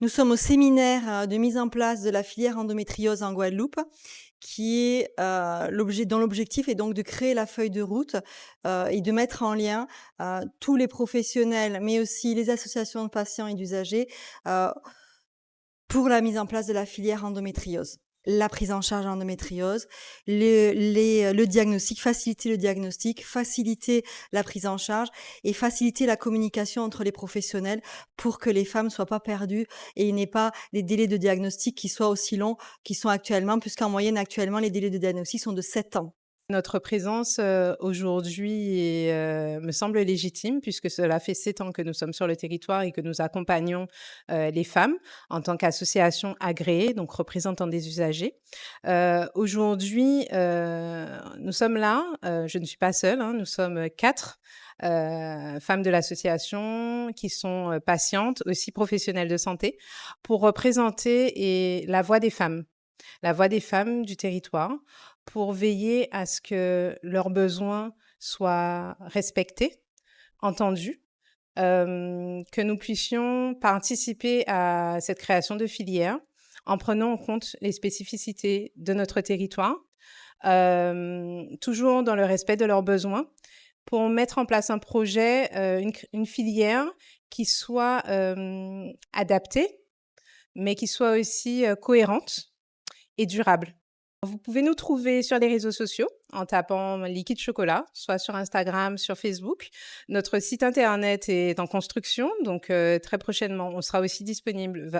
Nous sommes au séminaire de mise en place de la filière endométriose en Guadeloupe, qui est dont l'objectif est donc de créer la feuille de route et de mettre en lien tous les professionnels, mais aussi les associations de patients et d'usagers euh, pour la mise en place de la filière endométriose. La prise en charge endométriose, le diagnostic, faciliter le diagnostic, faciliter la prise en charge et faciliter la communication entre les professionnels pour que les femmes soient pas perdues et n'aient pas des délais de diagnostic qui soient aussi longs qu'ils sont actuellement, puisqu'en moyenne actuellement les délais de diagnostic sont de 7 ans. Notre présence, aujourd'hui me semble légitime puisque cela fait 7 ans que nous sommes sur le territoire et que nous accompagnons, les femmes en tant qu'association agréée, donc représentant des usagers. Aujourd'hui, nous sommes là, je ne suis pas seule, hein, nous sommes 4, femmes de l'association qui sont, patientes, aussi professionnelles de santé, pour représenter la voix des femmes du territoire, pour veiller à ce que leurs besoins soient respectés, entendus, que nous puissions participer à cette création de filière en prenant en compte les spécificités de notre territoire, toujours dans le respect de leurs besoins, pour mettre en place un projet, une filière qui soit, adaptée, mais qui soit aussi, cohérente et durable. Vous pouvez nous trouver sur les réseaux sociaux en tapant Liquide Chocolat, soit sur Instagram, sur Facebook. Notre site internet est en construction, donc très prochainement, on sera aussi disponible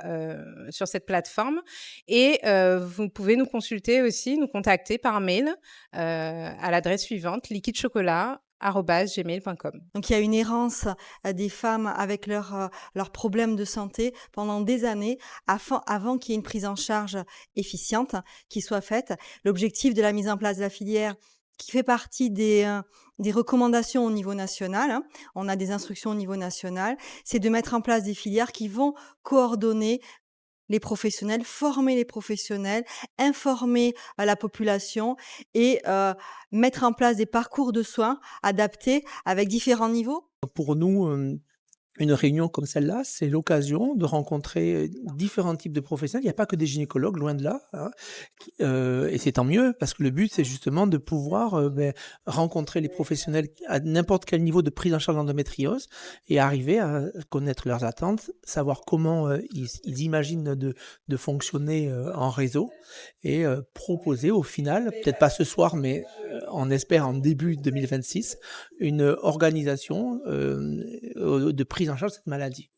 sur cette plateforme. Et vous pouvez nous consulter aussi, nous contacter par mail à l'adresse suivante, liquidechocolat@gmail.com. Donc il y a une errance des femmes avec leurs problèmes de santé pendant des années avant qu'il y ait une prise en charge efficiente qui soit faite. L'objectif de la mise en place de la filière qui fait partie des recommandations au niveau national, hein, on a des instructions au niveau national, c'est de mettre en place des filières qui vont coordonner les professionnels, former les professionnels, informer la population et mettre en place des parcours de soins adaptés avec différents niveaux. Pour nous, une réunion comme celle-là, c'est l'occasion de rencontrer différents types de professionnels. Il n'y a pas que des gynécologues, loin de là, hein, et c'est tant mieux parce que le but, c'est justement de pouvoir rencontrer les professionnels à n'importe quel niveau de prise en charge d'endométriose et arriver à connaître leurs attentes, savoir comment ils imaginent de fonctionner en réseau et proposer au final, peut-être pas ce soir, mais on espère en début 2026, une organisation de prise en charge de cette maladie.